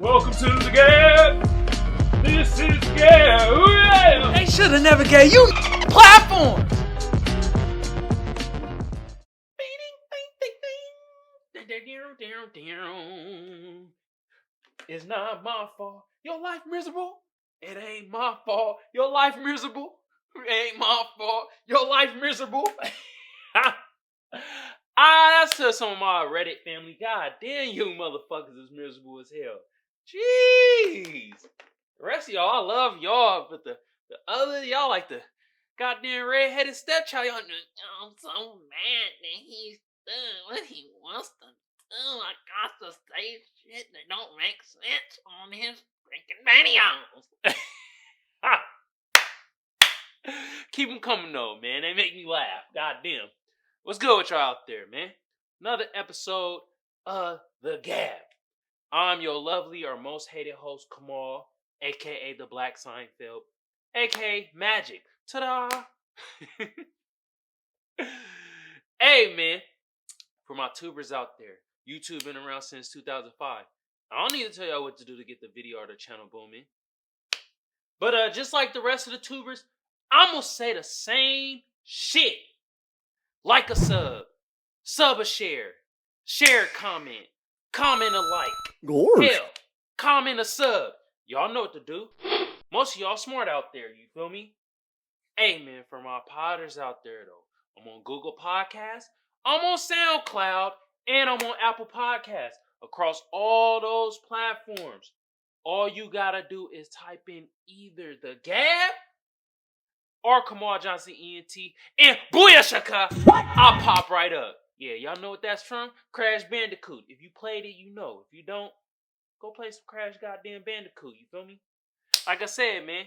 Welcome to the G.A.B. This is G.A.B. They should have never gave you platforms. It's not my fault. Your life miserable? It ain't my fault. Your life miserable? It ain't my fault. Your life miserable? That's to some of my Reddit family. God damn, you motherfuckers is miserable as hell. Jeez. The rest of y'all, I love y'all, but the other y'all like the goddamn red-headed stepchild. Y'all, I'm so mad that he's done what he wants to do. I got to say shit that don't make sense on his freaking videos. Keep them coming though, man. They make me laugh. Goddamn. What's good with y'all out there, man? Another episode of the G.A.B. I'm your lovely or most hated host, Kamal, a.k.a. the Black Seinfeld, a.k.a. Magic. Ta-da! Hey, man. For my tubers out there, YouTube been around since 2005. I don't need to tell y'all what to do to get the video or the channel booming. But just like the rest of the tubers, I'm going to say the same shit. Like a sub a share a comment a like. Gorge. Hell, comment a sub. Y'all know what to do. Most of y'all smart out there, you feel me? Hey man, for my podders out there though, I'm on Google Podcasts, I'm on SoundCloud, and I'm on Apple Podcasts. Across all those platforms, all you gotta do is type in either the G.A.B. or Kamal Johnson ENT, and booyah I'll pop right up. Yeah, y'all know what that's from? Crash Bandicoot. If you played it, you know. If you don't, go play some Crash goddamn Bandicoot. You feel me? Like I said, man,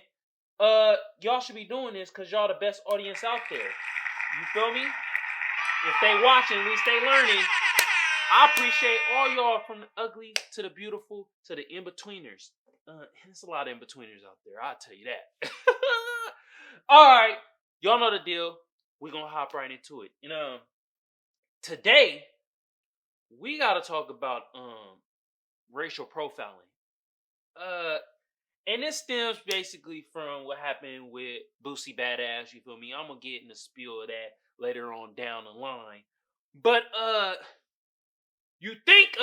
y'all should be doing this because y'all the best audience out there. You feel me? If they watching, at least they learning. I appreciate all y'all from the ugly to the beautiful to the in-betweeners. There's a lot of in-betweeners out there. I'll tell you that. Alright, y'all know the deal. We're gonna hop right into it. Today, we gotta talk about racial profiling. And this stems basically from what happened with Boosie Badass, you feel me? I'm gonna get in the spiel of that later on down the line. But you think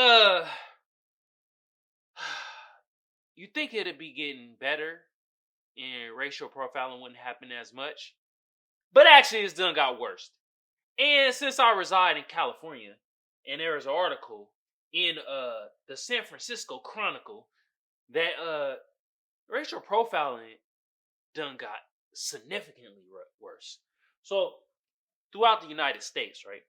it'd be getting better and racial profiling wouldn't happen as much? But actually it's done got worse. And since I reside in California, and there was an article in the San Francisco Chronicle that racial profiling done got significantly worse. So throughout the United States, right,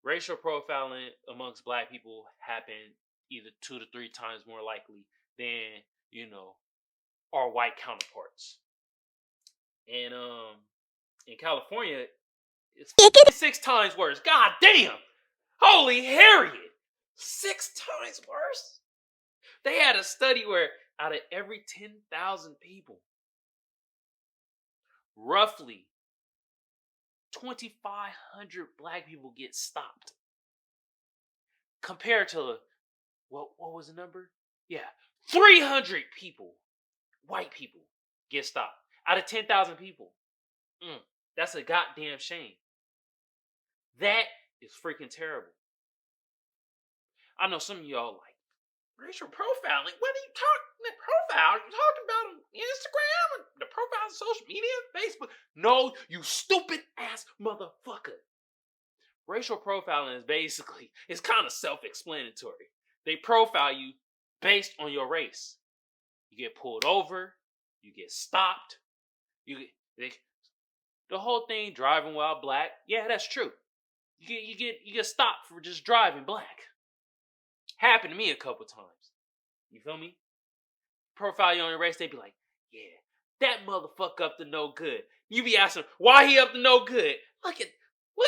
racial profiling amongst black people happened either 2 to 3 times more likely than, our white counterparts. And in California, it's 6 times worse. God damn! Holy Harriet! 6 times worse? They had a study where out of every 10,000 people, roughly 2,500 black people get stopped. Compared to, what was the number? Yeah, 300 people, white people, get stopped. Out of 10,000 people. That's a goddamn shame. That is freaking terrible. I know some of y'all like, racial profiling? What are you talking profile? You talking about on Instagram? The profiles on social media? Facebook? No, you stupid ass motherfucker. Racial profiling is basically, it's kind of self-explanatory. They profile you based on your race. You get pulled over, you get stopped, the whole thing, driving while black. Yeah, that's true. You get stopped for just driving black. Happened to me a couple times. You feel me? Profile you on your race, they be like, yeah, that motherfucker up to no good. You be asking, why he up to no good? Look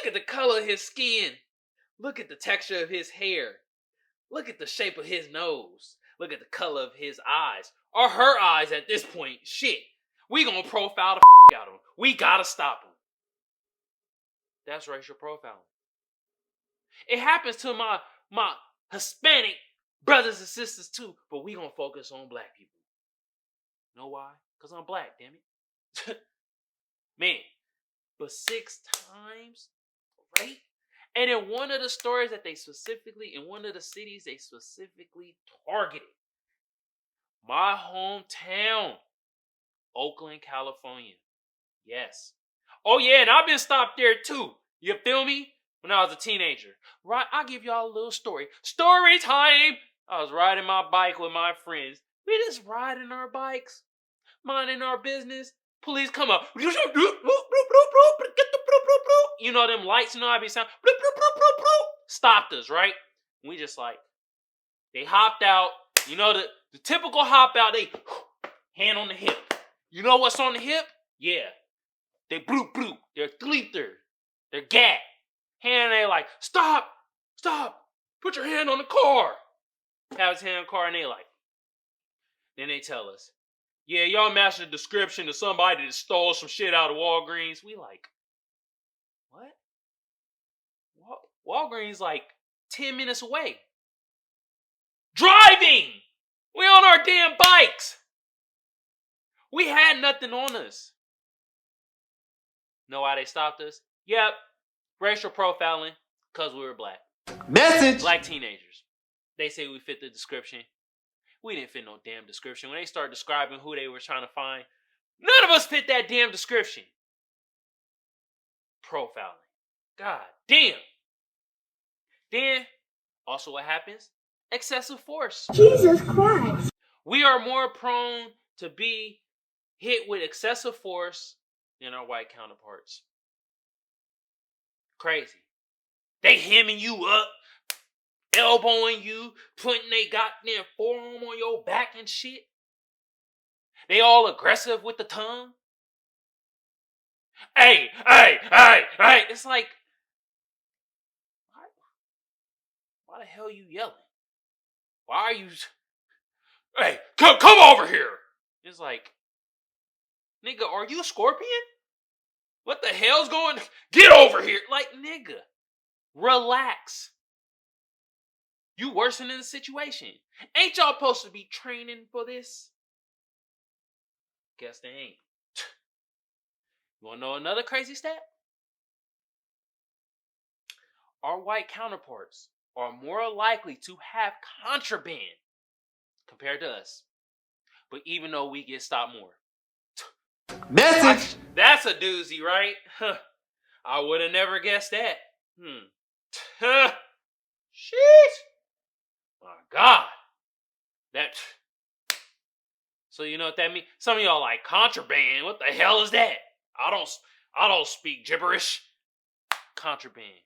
at the color of his skin. Look at the texture of his hair. Look at the shape of his nose. Look at the color of his eyes. Or her eyes at this point. Shit. We gonna profile the out of him. We gotta stop him. That's racial profiling. It happens to my Hispanic brothers and sisters too, but we gonna focus on black people. You know why? Because I'm black, damn it. Man, but 6 times, right? And in one of the stories that in one of the cities they specifically targeted, my hometown, Oakland, California. Yes. Oh yeah, and I've been stopped there too. You feel me? When I was a teenager. Right, I'll give y'all a little story. Story time! I was riding my bike with my friends. We just riding our bikes, minding our business. Police come up. You know them lights, you know how they sound? Stopped us, right? We just like, they hopped out. You know the typical hop out, they hand on the hip. You know what's on the hip? Yeah. They bloop bloop. They're gleether. They're gat. Hand, they like, stop. Put your hand on the car. Have his hand on the car and they like. Then they tell us, yeah, y'all matched the description of somebody that stole some shit out of Walgreens. We like, what? Walgreens like 10 minutes away. Driving! We on our damn bikes. We had nothing on us. Know why they stopped us? Yep. Racial profiling, because we were black. Message! Black teenagers. They say we fit the description. We didn't fit no damn description. When they started describing who they were trying to find, none of us fit that damn description. Profiling. God damn. Then, also what happens? Excessive force. Jesus Christ. We are more prone to be hit with excessive force than our white counterparts. Crazy. They hemming you up, elbowing you, putting they goddamn forearm on your back and shit. They all aggressive with the tongue. Hey. It's like, why the hell you yelling? Why are you... Hey, come over here. It's like, nigga, are you a scorpion? What the hell's going... Get over here. Like, nigga, relax. You worsening the situation. Ain't y'all supposed to be training for this? Guess they ain't. You want to know another crazy stat? Our white counterparts are more likely to have contraband compared to us. But even though we get stopped more. Message! That's a doozy, right? I would have never guessed that. Shit. My God. That. So you know what that means? Some of y'all like, contraband. What the hell is that? I don't speak gibberish. Contraband.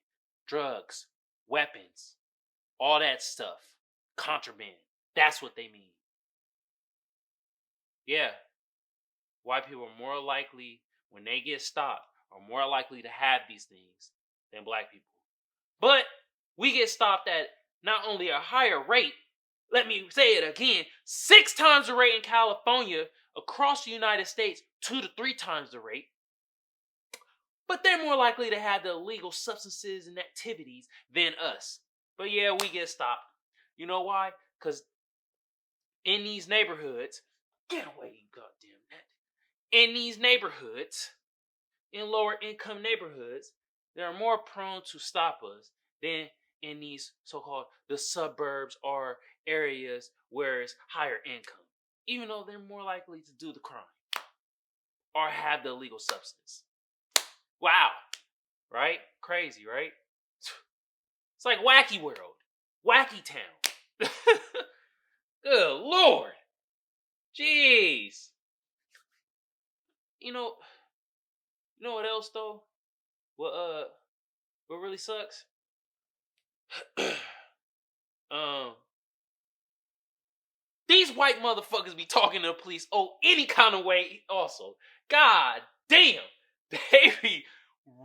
Drugs. Weapons. All that stuff. Contraband. That's what they mean. Yeah. White people are more likely, when they get stopped, are more likely to have these things than black people. But we get stopped at not only a higher rate, let me say it again, 6 times the rate in California, across the United States, 2 to 3 times the rate. But they're more likely to have the illegal substances and activities than us. But yeah, we get stopped. You know why? Because in these neighborhoods, get away, you goddamn net. In these neighborhoods, in lower income neighborhoods, they are more prone to stop us than in these so-called the suburbs or areas where it's higher income. Even though they're more likely to do the crime or have the illegal substance. Wow. Right? Crazy, right? It's like Wacky World. Wacky Town. Good Lord. Jeez. You know what else though? What really sucks? These white motherfuckers be talking to the police any kind of way also. God damn. They be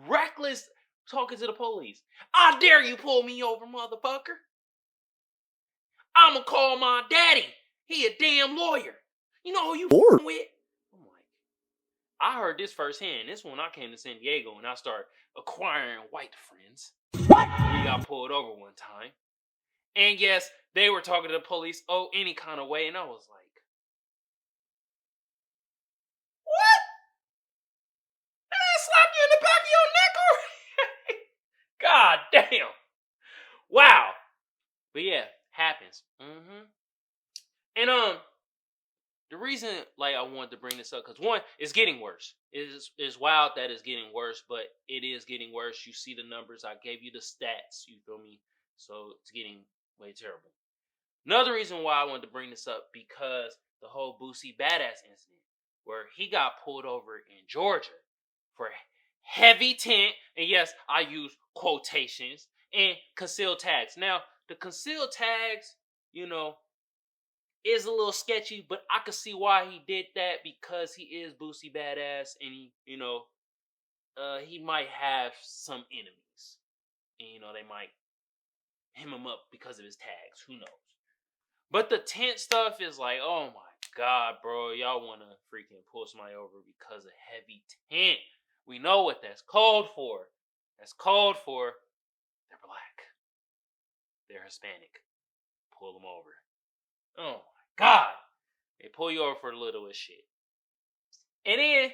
reckless talking to the police. I dare you pull me over, motherfucker. I'ma call my daddy. He a damn lawyer. You know who you with? I'm like, I heard this firsthand. This when I came to San Diego and I started acquiring white friends. What? We got pulled over one time. And yes, they were talking to the police, any kind of way. And I was like, what? They slapped you in the back of your neck already? God damn. Wow. But yeah, happens. And the reason I wanted to bring this up, because one, it's getting worse. It's wild that it's getting worse, but it is getting worse. You see the numbers. I gave you the stats, you feel me? So it's getting way terrible. Another reason why I wanted to bring this up, because the whole Boosie Badass incident, where he got pulled over in Georgia for heavy tint, and yes, I use quotations, and concealed tags. Now, the concealed tags, is a little sketchy, but I could see why he did that, because he is Boosie Badass, and he might have some enemies, and they might hem him up because of his tags. Who knows? But the tent stuff is like, oh my god, bro, y'all want to freaking pull somebody over because of heavy tent. We know what that's called for. That's called for. They're black. They're Hispanic. Pull them over. Oh my god. They pull you over for the littlest shit. And then,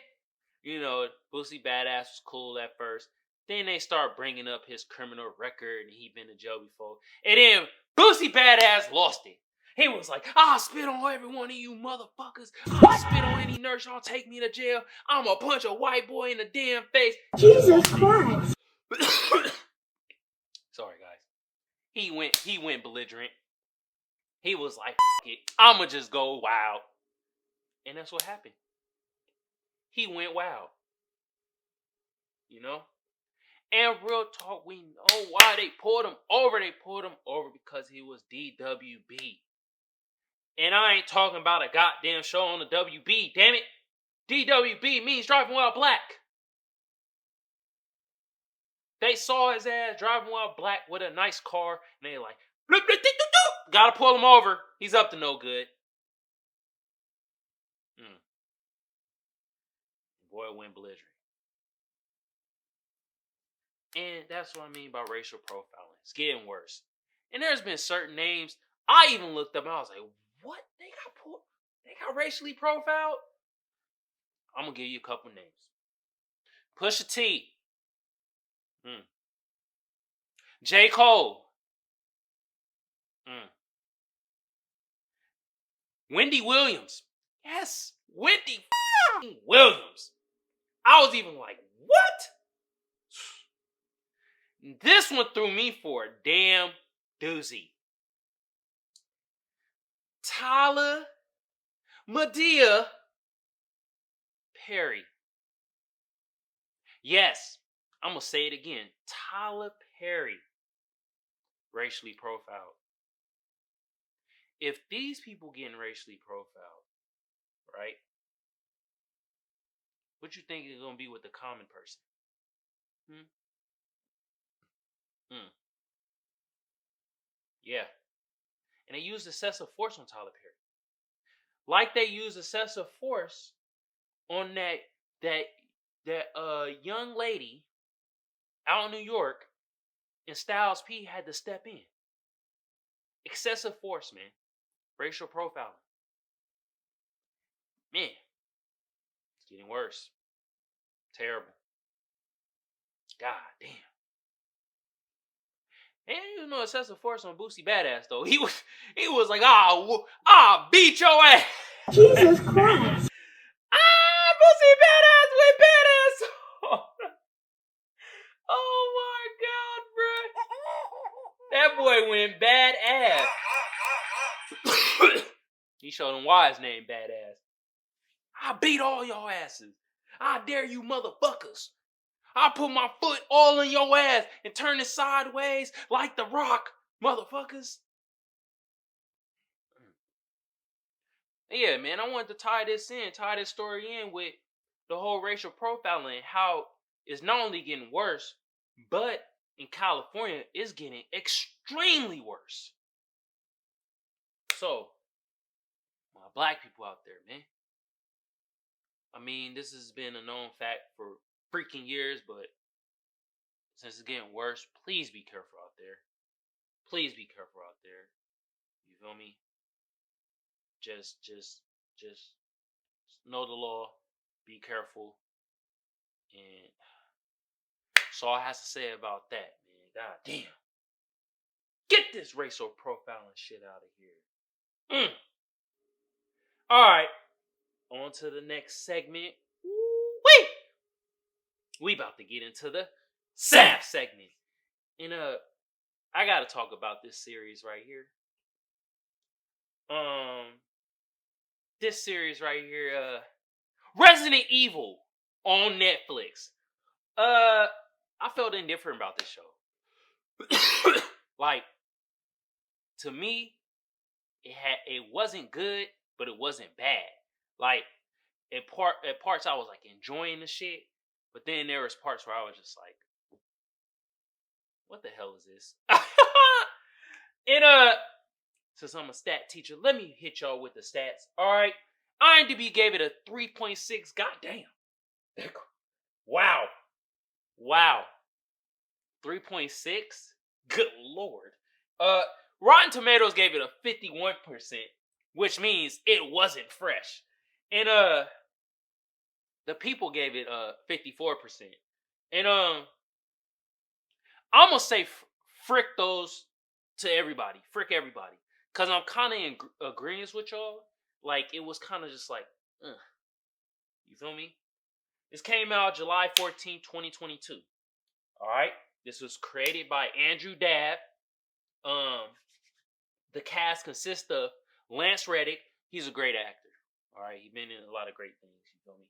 Boosie Badass was cool at first. Then they start bringing up his criminal record, and he been to jail before. And then Boosie Badass lost it. He was like, I'll spit on every one of you motherfuckers. I'll spit on any nurse. Y'all take me to jail. I'm gonna punch a white boy in the damn face. Jesus Christ. Sorry, guys. He went belligerent. He was like, it. I'ma just go wild. And that's what happened. He went wild. And real talk, we know why they pulled him over. They pulled him over because he was DWB. And I ain't talking about a goddamn show on the WB, damn it. DWB means driving while black. They saw his ass driving while black with a nice car, and they like, bloop, bloop, doop, doop, doop. Gotta pull him over. He's up to no good. Boy went belligerent. And that's what I mean by racial profiling. It's getting worse. And there's been certain names I even looked up and I was like, what? They got racially profiled? I'm gonna give you a couple names. Pusha T. J. Cole. Wendy Williams. Yes, Wendy Williams. I was even like, what? This one threw me for a damn doozy. Tyler Medea Perry. Yes, I'm going to say it again. Tyler Perry. Racially profiled. If these people getting racially profiled, right? What you think is going to be with the common person? Yeah. And they used excessive force on Tyler Perry. Like they used excessive force on that young lady out in New York, and Styles P had to step in. Excessive force, man. Racial profiling. Man. It's getting worse. Terrible. God damn. And excessive force on Boosie Badass though. He was like, I'll beat your ass. Jesus Christ. Boosie Badass with badass. Oh my god, bro. That boy went badass. He showed him why his name badass. I beat all y'all asses. I dare you motherfuckers. I put my foot all in your ass and turn it sideways like the Rock, motherfuckers. Yeah, man, I wanted to tie this story in with the whole racial profiling and how it's not only getting worse, but in California, it's getting extremely worse. So, my black people out there, man. I mean, this has been a known fact for freaking years, but since it's getting worse, please be careful out there. please be careful out there. You feel me? Just know the law. Be careful. And that's all I have to say about that, man. God damn. Get this racial profiling shit out of here. Alright. On to the next segment. Woo-wee! We about to get into the SAF segment. And I gotta talk about this series right here. This series right here, Resident Evil on Netflix. I felt indifferent about this show. Like, to me, it wasn't good, but it wasn't bad. Like, at parts I was like enjoying the shit, but then there was parts where I was just like, what the hell is this? And since I'm a stat teacher, let me hit y'all with the stats. Alright. IMDb gave it a 3.6. Goddamn. Wow. 3.6? Good lord. Rotten Tomatoes gave it a 51%, which means it wasn't fresh. And the people gave it 54%. And I'm gonna say frick those to everybody. Frick everybody. Cause I'm kinda in agreement with y'all. Like, it was kinda just like, you feel me? This came out July 14, 2022. Alright? This was created by Andrew Dabb. The cast consists of Lance Reddick. He's a great actor. Alright, he's been in a lot of great things, you feel me?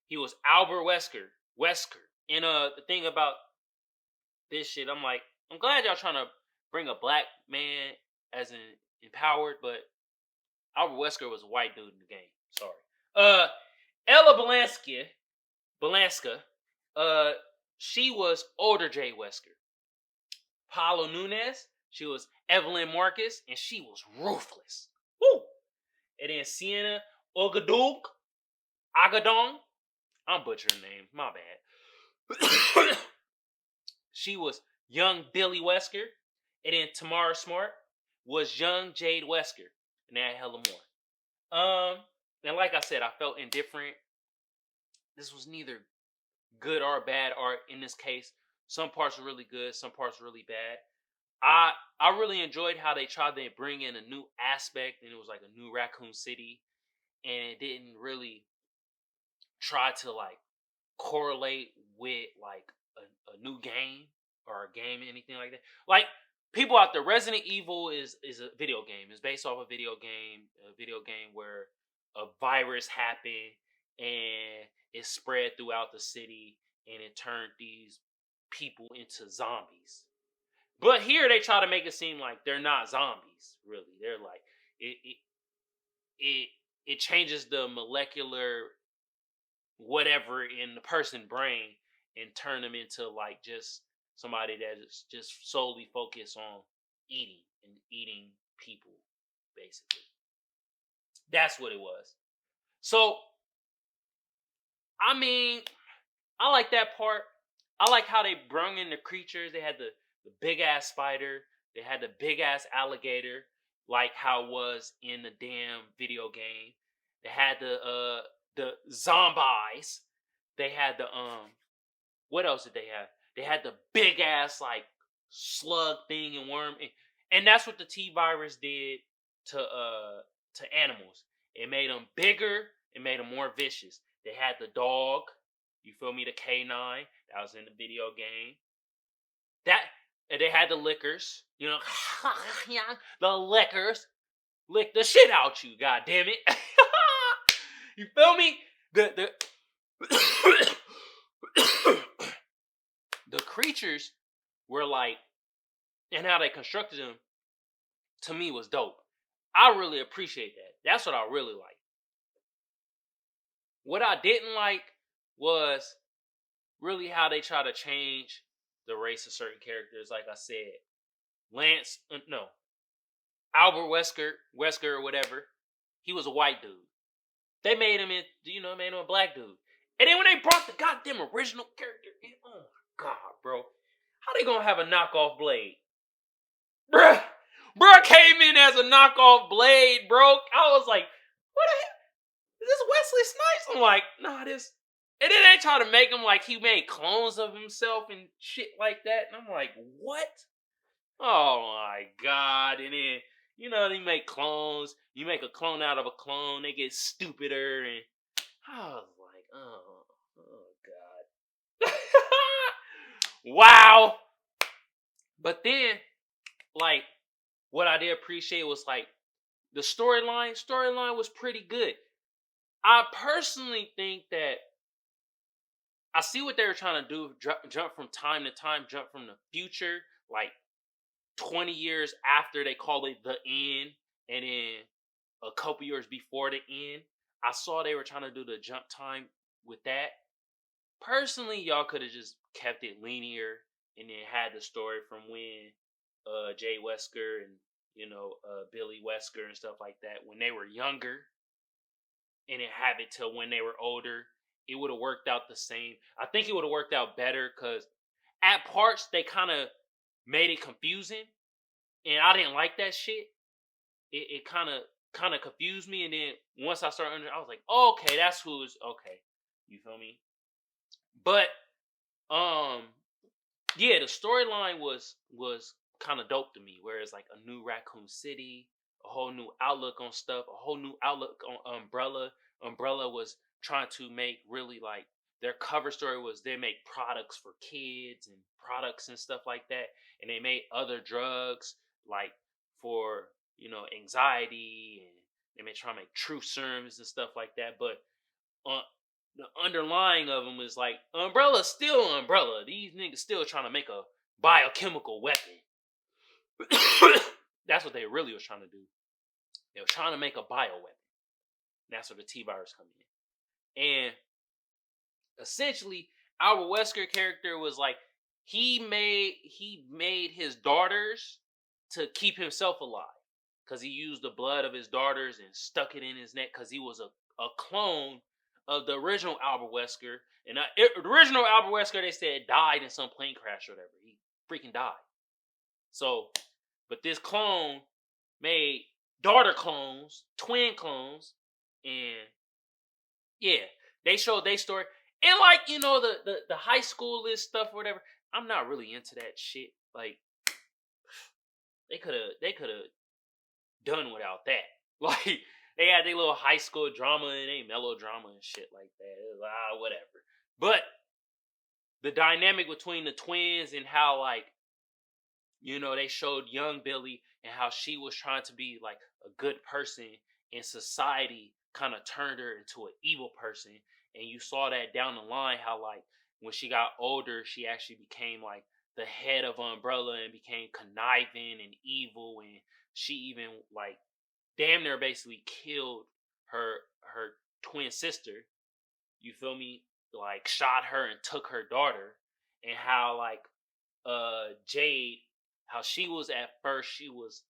He was Albert Wesker. And the thing about this shit, I'm like, I'm glad y'all trying to bring a black man as an empowered, but Albert Wesker was a white dude in the game. Sorry. Ella Balanska, she was older Jay Wesker. Paolo Nunez, she was Evelyn Marcus, and she was ruthless. Woo! And then Sienna Agadong, I'm butchering the name, my bad. She was young Billy Wesker. And then Tamara Smart was young Jade Wesker. And they had hella more. And like I said, I felt indifferent. This was neither good or bad art in this case. Some parts were really good, some parts were really bad. I really enjoyed how they tried to bring in a new aspect, and it was like a new Raccoon City, and it didn't really try to like correlate with like a new game or a game, anything like that. Like, people out there, Resident Evil is a video game. It's based off a video game where a virus happened and it spread throughout the city and it turned these people into zombies. But here they try to make it seem like they're not zombies, really. They're like, it changes the molecular whatever in the person's brain and turn them into like just somebody that is just solely focused on eating people, basically. That's what it was. So, I mean, I like that part. I like how they brung in the creatures. They had the big ass spider. They had the big ass alligator, like how it was in the damn video game. They had the zombies. They had the what else did they have? They had the big ass like slug thing and worm, and that's what the T virus did to animals. It made them bigger. It made them more vicious. They had the dog. You feel me? The K9 that was in the video game. And they had the lickers. You know, the lickers lick the shit out you. God damn it! You feel me? The the creatures were like, and how they constructed them, to me was dope. I really appreciate that. That's what I really like. What I didn't like was really how they try to change the race of certain characters. Like I said, Albert Wesker or whatever, he was a white dude. They made him a black dude. And then when they brought the goddamn original character in, oh my god, bro. How they gonna have a knockoff Blade? Bruh came in as a knockoff Blade, bro. I was like, what the hell? Is this Wesley Snipes? I'm like, nah, this. And then they try to make him like he made clones of himself and shit like that. And I'm like, what? Oh my God. And then, they make clones. You make a clone out of a clone. They get stupider. And I was like, oh God. Wow. But then, like, what I did appreciate was like the storyline. Storyline was pretty good. I personally think that I see what they were trying to do. Jump from time to time, jump from the future, like 20 years after they call it the end, and then a couple years before the end. I saw they were trying to do the jump time with that. Personally, y'all could have just kept it linear and then had the story from when Jay Wesker and Billy Wesker and stuff like that when they were younger, and then have it till when they were older. It would have worked out the same. I think it would have worked out better because at parts they kind of made it confusing, and I didn't like that shit. It kind of confused me, and then once I started, I was like, oh, okay, that's who's okay. You feel me? But yeah, the storyline was kind of dope to me. Whereas like a new Raccoon City, a whole new outlook on stuff, a whole new outlook on Umbrella. Umbrella was trying to make really like their cover story was they make products for kids and products and stuff like that, and they made other drugs like for anxiety, and they may try to make truth serums and stuff like that. But the underlying of them is like Umbrella's still Umbrella. These niggas still trying to make a biochemical weapon. That's what they really was trying to do. They were trying to make a bioweapon. That's where the T-virus come in. And essentially, our Wesker character was like he made his daughters to keep himself alive because he used the blood of his daughters and stuck it in his neck because he was a clone of the original Albert Wesker. And the original Albert Wesker, they said, died in some plane crash or whatever. He freaking died. So, but this clone made daughter clones, twin clones, and yeah, they showed their story. And like, the high school list stuff or whatever, I'm not really into that shit. Like, they could have done without that. Like, they had their little high school drama and they melodrama and shit like that. It was, whatever. But the dynamic between the twins and how, like, they showed young Billy and how she was trying to be, like, a good person and society kind of turned her into an evil person. And you saw that down the line how, like, when she got older, she actually became, like, the head of Umbrella and became conniving and evil. And she even, like, damn near basically killed her twin sister. You feel me? Like, shot her and took her daughter. And how, like, Jade, how she was at first, she was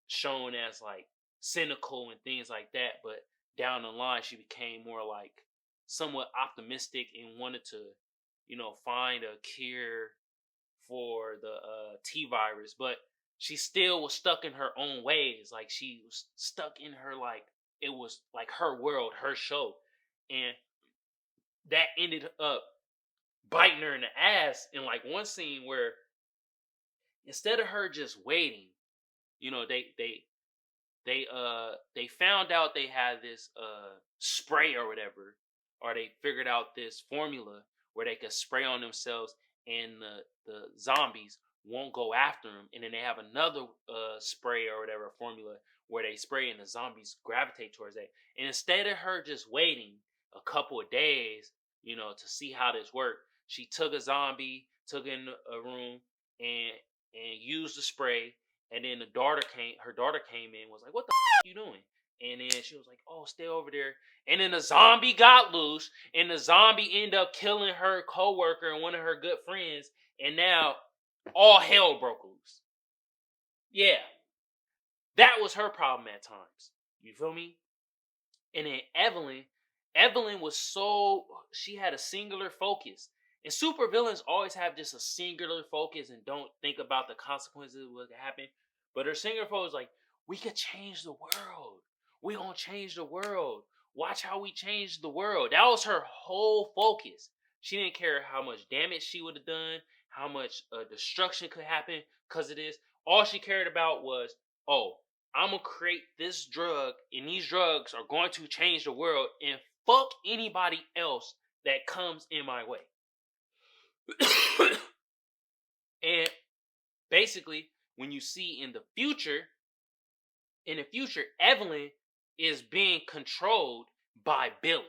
shown as like cynical and things like that, but down the line she became more like somewhat optimistic and wanted to find a cure for the T-virus. But she still was stuck in her own ways. Like, she was stuck in her, like, it was like her world, her show. And that ended up biting her in the ass in like one scene where instead of her just waiting, they found out they had this spray or whatever, or they figured out this formula where they could spray on themselves and the zombies won't go after them. And then they have another spray or whatever formula where they spray and the zombies gravitate towards that. And instead of her just waiting a couple of days, to see how this worked, she took a zombie, took it in a room, and used the spray. And then her daughter came in, was like, what the f*** you doing? And then she was like, oh, stay over there. And then the zombie got loose, and the zombie ended up killing her coworker and one of her good friends. And now all hell broke loose. Yeah. That was her problem at times. You feel me? And then Evelyn was she had a singular focus. And supervillains always have just a singular focus and don't think about the consequences of what could happen. But her singer folk was like, we could change the world. We gonna change the world. Watch how we change the world. That was her whole focus. She didn't care how much damage she would have done, how much destruction could happen because of this. All she cared about was, oh, I'm going to create this drug, and these drugs are going to change the world, and fuck anybody else that comes in my way. And basically, when you see in the future, Evelyn is being controlled by Billy.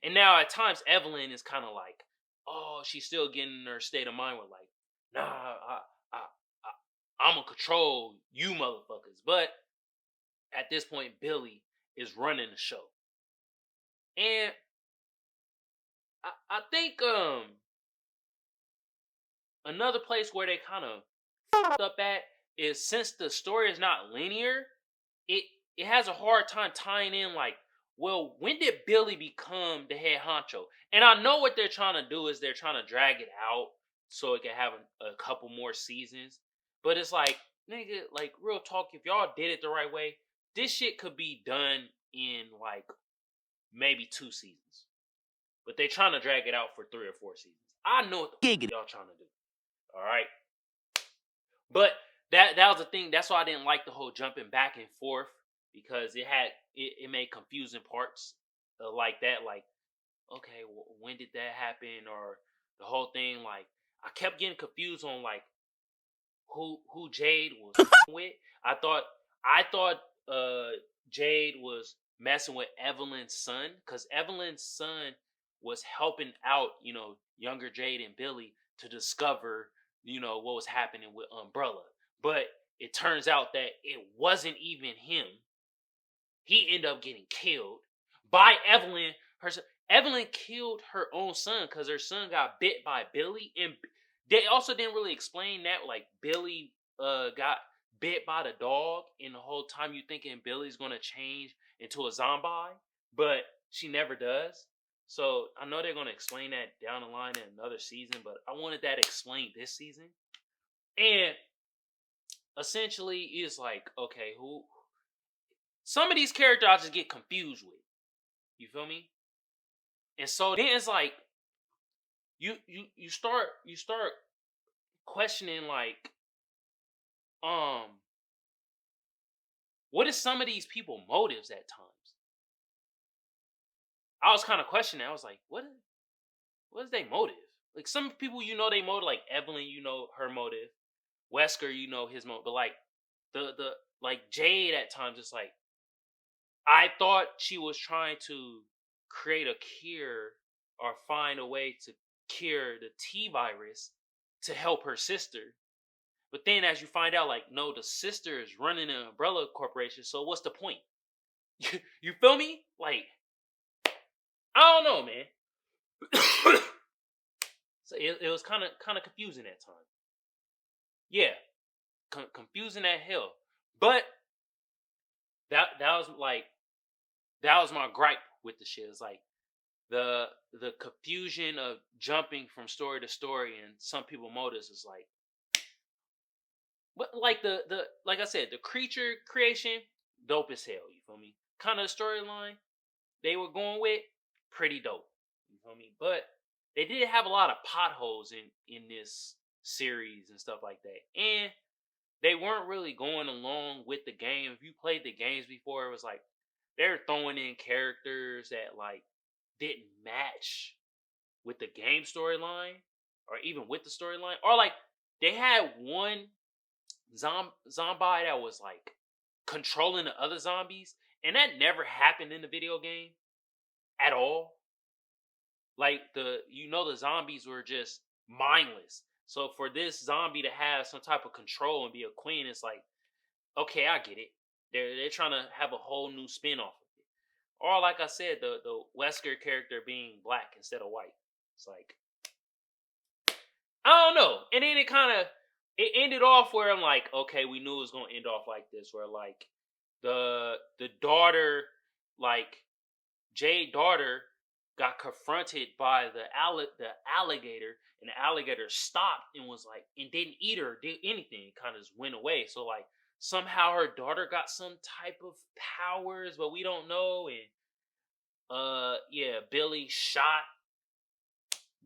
And now at times Evelyn is kind of like, oh, she's still getting in her state of mind with like, nah, I'm gonna control you motherfuckers. But at this point, Billy is running the show. And I think another place where they kind of fucked up at is, since the story is not linear, it has a hard time tying in like, well, when did Billy become the head honcho? And I know what they're trying to do is they're trying to drag it out so it can have a couple more seasons. But it's like, nigga, like, real talk, if y'all did it the right way, this shit could be done in like maybe 2 seasons. But they trying to drag it out for 3 or 4 seasons. I know what the fuck y'all trying to do. Alright? But that was the thing. That's why I didn't like the whole jumping back and forth, because it made confusing parts like that. Like, okay, when did that happen? Or the whole thing. Like, I kept getting confused on like who Jade was with. I thought Jade was messing with Evelyn's son, because Evelyn's son was helping out, younger Jade and Billy to discover, what was happening with Umbrella. But it turns out that it wasn't even him. He ended up getting killed by Evelyn. Evelyn killed her own son because her son got bit by Billy. And they also didn't really explain that. Like, Billy got bit by the dog, and the whole time you thinking Billy's going to change into a zombie. But she never does. So I know they're going to explain that down the line in another season. But I wanted that explained this season. And essentially, it's like, okay, some of these characters I just get confused with. You feel me? And so then it's like you start questioning like, what is some of these people motives at times? I was kind of questioning. I was like, what is their motive? Like, some people, they motive, like Evelyn, her motive. Wesker, his motive. But like the like Jade at times, it's like, I thought she was trying to create a cure or find a way to cure the T virus to help her sister. But then as you find out, like, no, the sister is running an umbrella corporation, so what's the point? You feel me? Like, I don't know, man. So it was kind of confusing at times. Yeah, confusing at hell. But that was my gripe with the shit. It's like the confusion of jumping from story to story, and some people motives is like, but like the like I said, the creature creation, dope as hell. You feel me? Kind of storyline they were going with, pretty dope. You feel me? But they did have a lot of potholes in this series and stuff like that, and they weren't really going along with the game. If you played the games before, it was like they're throwing in characters that like didn't match with the game storyline, or even with the storyline, or like they had one zombie that was like controlling the other zombies, and that never happened in the video game at all. Like, the zombies were just mindless. So for this zombie to have some type of control and be a queen, it's like, okay, I get it. They're trying to have a whole new spin off of it. Or like I said, the Wesker character being black instead of white. It's like, I don't know. And then it ended off where I'm like, okay, we knew it was gonna end off like this, where like the daughter, like Jade's daughter, got confronted by the alligator, and the alligator stopped and was like, and didn't eat her, did anything, kind of just went away. So like somehow her daughter got some type of powers, but we don't know. And Billy shot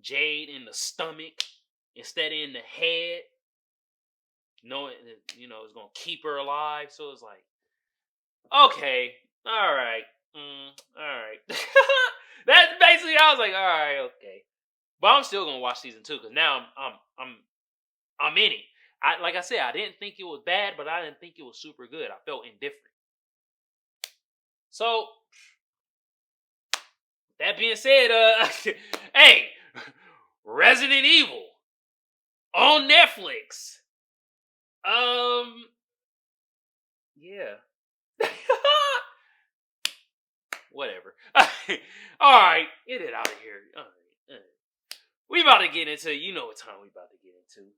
Jade in the stomach instead of in the head, knowing that, it's gonna keep her alive. So it's like, okay, all right, all right. That's basically, I was like, all right, okay. But I'm still gonna watch season 2 because now I'm in it. Like I said, I didn't think it was bad, but I didn't think it was super good. I felt indifferent. So that being said, hey, Resident Evil on Netflix. Yeah. Whatever. All right, get it out of here. All right. We about to get into, you know what time we about to get into.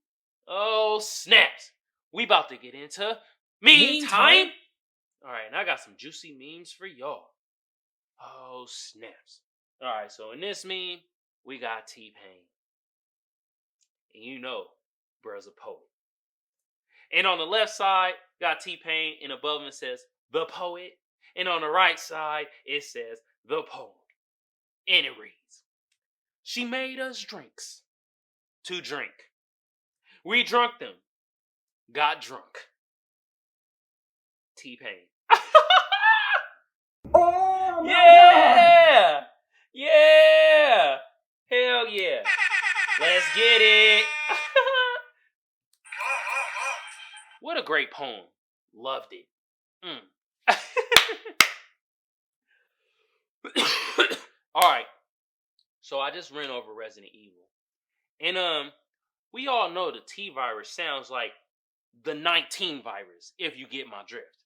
Oh, snaps. We about to get into meme time. All right, and I got some juicy memes for y'all. Oh, snaps. All right, so in this meme, we got T-Pain. And you know, bruh's a poet. And on the left side, got T-Pain, and above him it says, the poet. And on the right side, it says, the poem. And it reads, she made us drinks to drink. We drunk them. Got drunk. T-Pain. Oh my Yeah! Yeah! Hell yeah. Let's get it. What a great poem. Loved it. Alright. So I just ran over Resident Evil. And we all know the T virus sounds like the 19 virus, if you get my drift.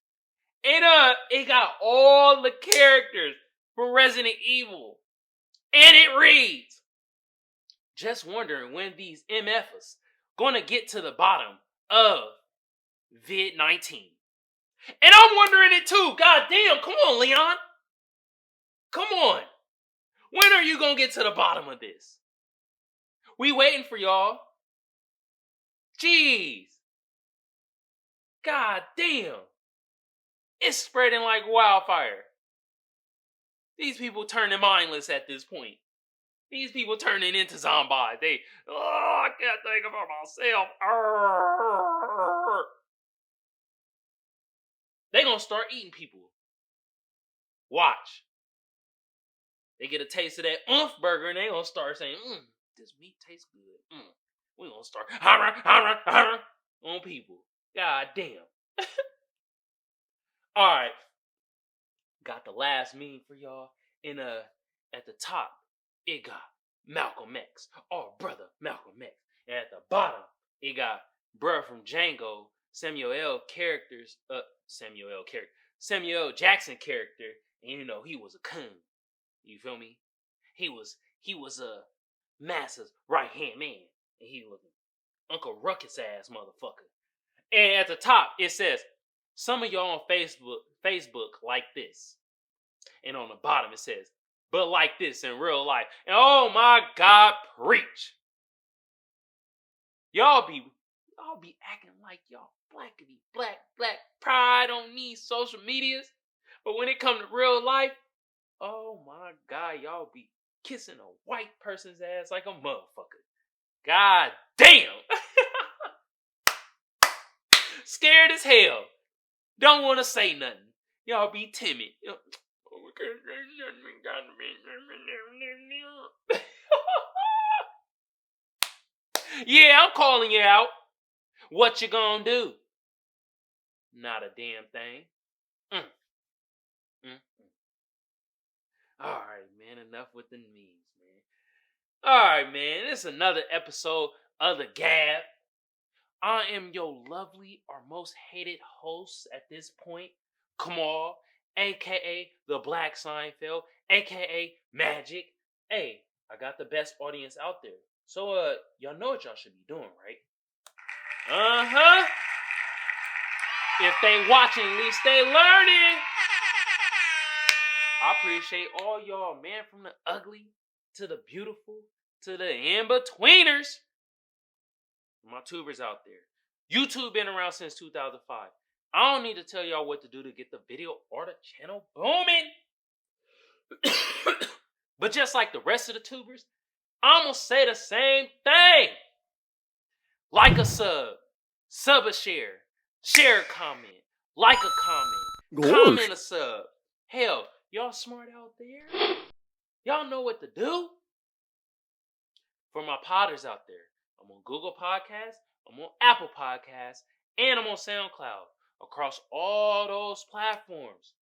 And it got all the characters from Resident Evil. And it reads, just wondering when these MFers gonna get to the bottom of vid-19. And I'm wondering it too. God damn, come on, Leon. Come on. When are you gonna get to the bottom of this? We waiting for y'all. Jeez. God damn. It's spreading like wildfire. These people turning mindless at this point. These people turning into zombies. I can't think about myself. They gonna start eating people. Watch. They get a taste of that oomph burger and they gonna start saying, this meat tastes good. We gonna start on people. God damn. Alright. Got the last meme for y'all. And at the top, it got Malcolm X. Our brother Malcolm X. And at the bottom, it got bruh from Django, Samuel L. Jackson character. And you know, he was a coon. You feel me? He was a Massa's right hand man. And he was an Uncle Ruckus ass motherfucker. And at the top, it says, some of y'all on Facebook like this. And on the bottom it says, but like this in real life. And oh my God, preach. Y'all be acting like y'all blackity black pride on these social medias. But when it comes to real life, oh my God, y'all be kissing a white person's ass like a motherfucker. God damn. Scared as hell. Don't want to say nothing. Y'all be timid. Yeah, I'm calling you out. What you gonna do? Not a damn thing. Alright, man. Enough with the memes, man. Alright, man. This is another episode of the G.A.B. I am your lovely or most hated host at this point, Kamal, a.k.a. the Black Seinfeld, a.k.a. Magic. Hey, I got the best audience out there. So, y'all know what y'all should be doing, right? Uh-huh. If they watching, at least they learning. I appreciate all y'all, man, from the ugly to the beautiful to the in-betweeners. My tubers out there. YouTube been around since 2005. I don't need to tell y'all what to do to get the video or the channel booming. But just like the rest of the tubers, I'm going to say the same thing. Like a sub a share a comment, like a comment, comment a sub. Hell, y'all smart out there? Y'all know what to do? For my potters out there, I'm on Google Podcasts, I'm on Apple Podcasts, and I'm on SoundCloud. Across all those platforms,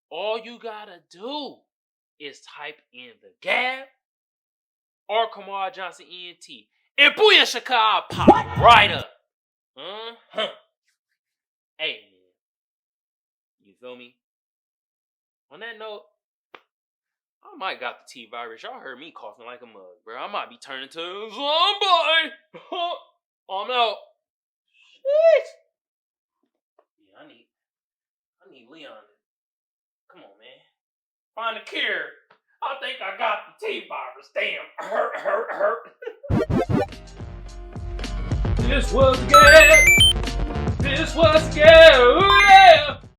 all you gotta do is type in the G.A.B or Kamal Johnson ENT. And booyah shaka, I'll pop right up. Hey, man. You feel me? On that note, I might got the T-virus. Y'all heard me coughing like a mug, bro. I might be turning to a zombie. I'm out. Shit. Yeah, I need Leon. Come on, man. Find a cure. I think I got the T-virus. Damn. Hurt. This was G.A.B. This was G.A.B.